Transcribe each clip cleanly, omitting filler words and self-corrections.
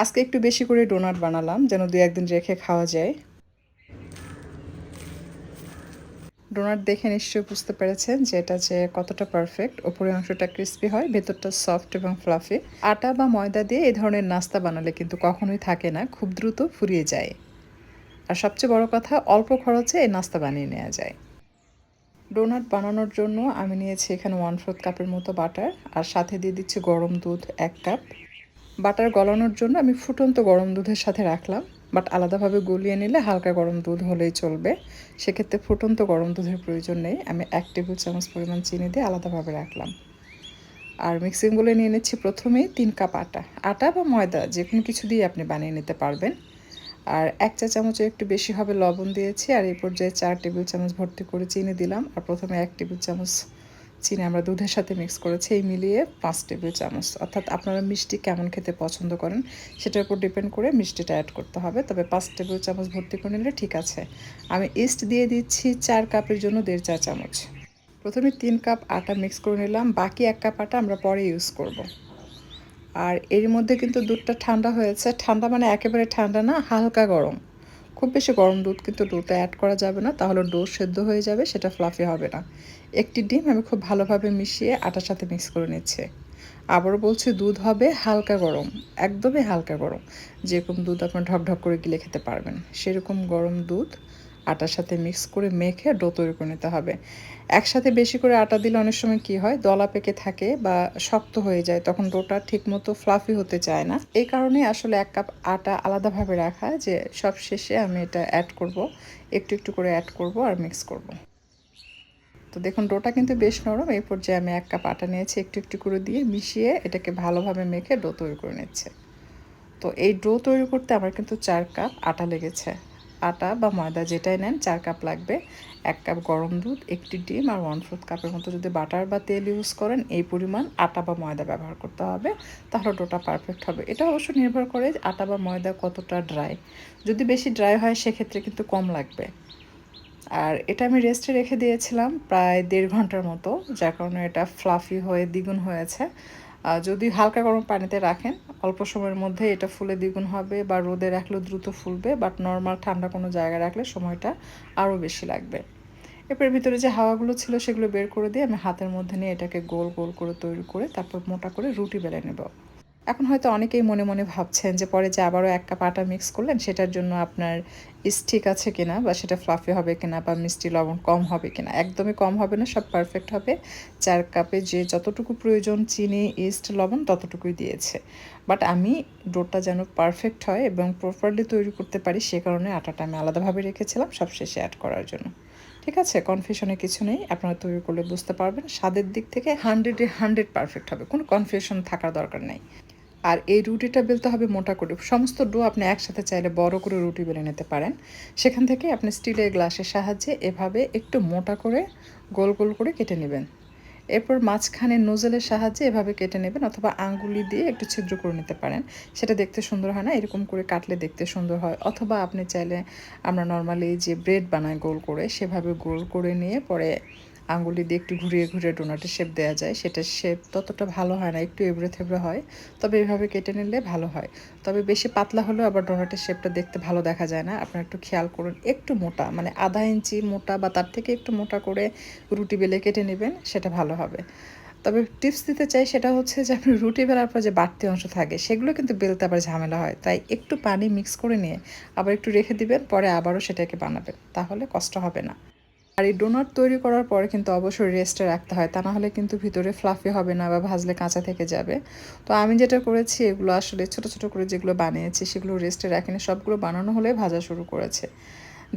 আজকে একটু বেশি করে ডোনাট বানালাম যেন ২-১ দিন রেখে খাওয়া যায়। ডোনাট দেখে নিশ্চয়ই বুঝতে পেরেছেন যে এটা যে কতটা পারফেক্ট। ওপরের অংশটা ক্রিস্পি হয়, ভেতরটা সফট এবং ফ্লাফি। আটা বা ময়দা দিয়ে এই ধরনের নাস্তা বানালে কিন্তু কখনোই থাকে না, খুব দ্রুত ফুরিয়ে যায়। আর সবচেয়ে বড় কথা, অল্প খরচে এই নাস্তা বানিয়ে নেওয়া যায়। ডোনাট বানানোর জন্য আমি নিয়েছি এখানে 1/4 কাপের মতো বাটার, আর সাথে দিয়ে দিচ্ছি গরম দুধ ১ কাপ। বাটার গলানোর জন্য আমি ফুটন্ত গরম দুধের সাথে রাখলাম, বাট আলাদাভাবে গলিয়ে নিলে হালকা গরম দুধ হলেই চলবে। সেক্ষেত্রে ফুটন্ত গরম দুধের প্রয়োজন নেই। আমি ১ টেবিল চামচ পরিমাণ চিনি দিয়ে আলাদাভাবে রাখলাম। আর মিক্সিং বলে নিয়ে নিচ্ছি প্রথমেই ৩ কাপ আটা। আটা বা ময়দা যে কোনো কিছু দিয়ে আপনি বানিয়ে নিতে পারবেন। আর ১ চা চামচের একটু বেশি হবে লবণ দিয়েছি, আর এই পর্যায়ে ৪ টেবিল চামচ ভর্তি করে চিনি দিলাম। আর প্রথমে ১ টেবিল চামচ চিনি আমরা দুধের সাথে মিক্স করেছি, এই মিলিয়ে ৫ টেবিল চামচ। অর্থাৎ আপনারা মিষ্টি কেমন খেতে পছন্দ করেন সেটার উপর ডিপেন্ড করে মিষ্টিটা অ্যাড করতে হবে, তবে ৫ টেবিল চামচ ভর্তি করে নিলে ঠিক আছে। আমি ইস্ট দিয়ে দিচ্ছি ৪ কাপের জন্য ১.৫ চা চামচ। প্রথমে ৩ কাপ আটা মিক্স করে নিলাম, বাকি ১ কাপ আটা আমরা পরে ইউজ করব। আর এর মধ্যে কিন্তু দুধটা ঠান্ডা হয়েছে। ঠান্ডা মানে একেবারে ঠান্ডা না, হালকা গরম। খুব বেশি গরম দুধ কিন্তু ডোতে অ্যাড করা যাবে না, তাহলে ডো সেদ্ধ হয়ে যাবে, সেটা ফ্লাফি হবে না। একটি ডিম আমি খুব ভালোভাবে মিশিয়ে আটার সাথে মিক্স করে নিচ্ছি। আবারও বলছি, দুধ হবে হালকা গরম, একদমই হালকা গরম। যেরকম দুধ আপনার ঢকঢক করে গিলে খেতে পারবেন সেরকম গরম দুধ আটার সাথে মিক্স করে মেখে ডো তৈরি করে নিতে হবে। একসাথে বেশি করে আটা দিলে অনেক সময় কি হয়, দলা পেকে থাকে বা শক্ত হয়ে যায়, তখন ডোটা ঠিকমতো ফ্লাফি হতে চায় না। এই কারণে আসলে ১ কাপ আটা আলাদাভাবে রাখা, যে সব শেষে আমি এটা অ্যাড করব, একটু একটু করে অ্যাড করব আর মিক্স করব। তো দেখুন ডোটা কিন্তু বেশ নরম। এই পর্যায়ে আমি ১ কাপ আটা নিয়েছি, একটু একটু করে দিয়ে মিশিয়ে এটাকে ভালোভাবে মেখে ডো তৈরি করে নিচ্ছে। তো এই ডো তৈরি করতে আমার কিন্তু ৪ কাপ আটা লেগেছে। আটা বা ময়দা যেটাই নেন ৪ কাপ লাগবে। ১ কাপ গরম দুধ, একটি ডিম আর 1/4 কাপের মতো যদি বাটার বা তেল ইউজ করেন এই পরিমাণ আটা বা ময়দা ব্যবহার করতে হবে, তাহলে ডোটা পারফেক্ট হবে। এটা অবশ্য নির্ভর করে আটা বা ময়দা কতটা ড্রাই। যদি বেশি ড্রাই হয় সেক্ষেত্রে কিন্তু কম লাগবে। আর এটা আমি রেস্টে রেখে দিয়েছিলাম প্রায় ১.৫ ঘন্টার মতো, যার কারণে এটা ফ্লাফি হয়ে দ্বিগুণ হয়েছে। যদি হালকা গরম পানিতে রাখেন অল্প সময়ের মধ্যে এটা ফুলে দ্বিগুণ হবে, বা রোদে রাখলেও দ্রুত ফুলবে, বাট নর্মাল ঠান্ডা কোনো জায়গায় রাখলে সময়টা আরও বেশি লাগবে। এরপর ভিতরে যে হাওয়াগুলো ছিল সেগুলো বের করে দিয়ে আমি হাতের মধ্যে নিয়ে এটাকে গোল গোল করে তৈরি করে তারপর মোটা করে রুটি বেলে নেব। এখন হয়তো অনেকেই মনে মনে ভাবছেন যে পরে যে আবারও ১ কাপ আটা মিক্স করলেন সেটার জন্য আপনার ইস্ট ঠিক আছে কিনা, বা সেটা ফ্লাফি হবে কিনা, বা মিষ্টি লবণ কম হবে কিনা। একদমই কম হবে না, সব পারফেক্ট হবে। ৪ কাপে যে যতটুকু প্রয়োজন চিনি, ইস্ট, লবণ ততটুকুই দিয়েছে। বাট আমি ডোটা যেন পারফেক্ট হয় এবং প্রপারলি তৈরি করতে পারি সে কারণে আটাটা আমি আলাদাভাবে রেখেছিলাম সব শেষে অ্যাড করার জন্য। ঠিক আছে, কনফিউশনের কিছু নেই, আপনারা তৈরি করলে বুঝতে পারবেন। স্বাদের দিক থেকে 100-এ 100 পারফেক্ট হবে, কোনো কনফিউশন থাকার দরকার নেই। আর এই রুটিটা বেলতে হবে মোটা করে। সমস্ত ডো আপনি একসাথে চাইলে বড় করে রুটি বেলে নিতে পারেন। সেখান থেকে আপনি স্টিলের গ্লাসের সাহায্যে এভাবে একটু মোটা করে গোল গোল করে কেটে নেবেন। এরপর মাঝখানে নোজেলের সাহায্যে এভাবে কেটে নেবেন, অথবা আঙ্গুলি দিয়ে একটু ছিদ্র করে নিতে পারেন। সেটা দেখতে সুন্দর হয় না, এরকম করে কাটলে দেখতে সুন্দর হয়। অথবা আপনি চাইলে, আমরা নর্মালি যে ব্রেড বানাই গোল করে, সেভাবে গোল করে নিয়ে পরে আঙ্গুলি দিয়ে একটু ঘুরিয়ে ঘুরিয়ে ডোনাটের শেপ দেওয়া যায়। সেটার শেপ ততটা ভালো হয় না, একটু এবড়ো থেবড়ো হয়। তবে এভাবে কেটে নিলে ভালো হয়। তবে বেশি পাতলা হলেও আবার ডোনাটের শেপটা দেখতে ভালো দেখা যায় না। আপনারা একটু খেয়াল করুন, একটু মোটা মানে আধা ইঞ্চি মোটা বা তার থেকে একটু মোটা করে রুটি বেলে কেটে নেবেন, সেটা ভালো হবে। তবে টিপস দিতে চাই, সেটা হচ্ছে যে আপনি রুটি বেলার পর যে বাড়তি অংশ থাকে সেগুলো কিন্তু বেলতে আবার ঝামেলা হয়, তাই একটু পানি মিক্স করে নিয়ে আবার একটু রেখে দিবেন, পরে আবারও সেটাকে বানাবেন, তাহলে কষ্ট হবে না। আর এই ডোনাট তৈরি করার পরে কিন্তু অবশ্যই রেস্টে রাখতে হয়, তা না হলে কিন্তু ভিতরে ফ্লাফি হবে না বা ভাজলে কাঁচা থেকে যাবে। তো আমি যেটা করেছি, এগুলো আসলে ছোট ছোট করে যেগুলো বানিয়েছি সেগুলো রেস্টে রাখিনি, সবগুলো বানানো হলে ভাজা শুরু করেছে।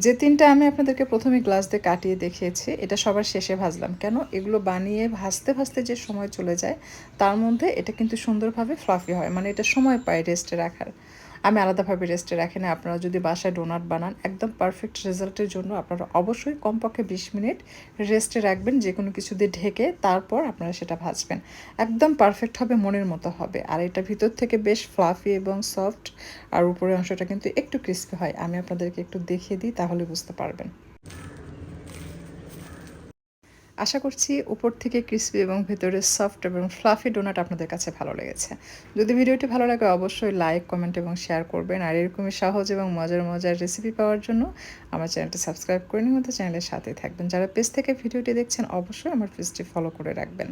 যে ৩টা আমি আপনাদেরকে প্রথমে গ্লাস দিয়ে কাটিয়ে দেখিয়েছি, এটা সবার শেষে ভাজলাম। কেন, এগুলো বানিয়ে ভাজতে ভাজতে যে সময় চলে যায় তার মধ্যে এটা কিন্তু সুন্দরভাবে ফ্লাফি হয়, মানে এটা সময় পায় রেস্টে রাখার। আমি আলাদাভাবে রেস্টে রাখি না। আপনারা যদি বাসায় ডোনাট বানান একদম পারফেক্ট রেজাল্টের জন্য আপনারা অবশ্যই কমপক্ষে ২০ মিনিট রেস্টে রাখবেন, যে কোনো কিছু দিয়ে ঢেকে, তারপর আপনারা সেটা ভাজবেন। একদম পারফেক্ট হবে, মনের মতো হবে। আর এটা ভিতর থেকে বেশ ফ্লাফি এবং সফট, আর উপরের অংশটা কিন্তু একটু ক্রিস্পি হয়। আমি আপনাদেরকে একটু দেখিয়ে দিই, তাহলে বুঝতে পারবেন। আশা করছি উপর থেকে ক্রিসপি এবং ভেতরে সফট এবং ফ্লাফি ডোনাট আপনাদের কাছে ভালো লেগেছে। যদি ভিডিওটি ভালো লাগে অবশ্যই লাইক, কমেন্ট এবং শেয়ার করবেন। আর এরকমই সহজ এবং মজার মজার রেসিপি পাওয়ার জন্য আমার চ্যানেলটি সাবস্ক্রাইব করে নিয়মিত চ্যানেলের সাথেই থাকবেন। যারা পেজ থেকে ভিডিওটি দেখছেন অবশ্যই আমার পেজটি ফলো করে রাখবেন।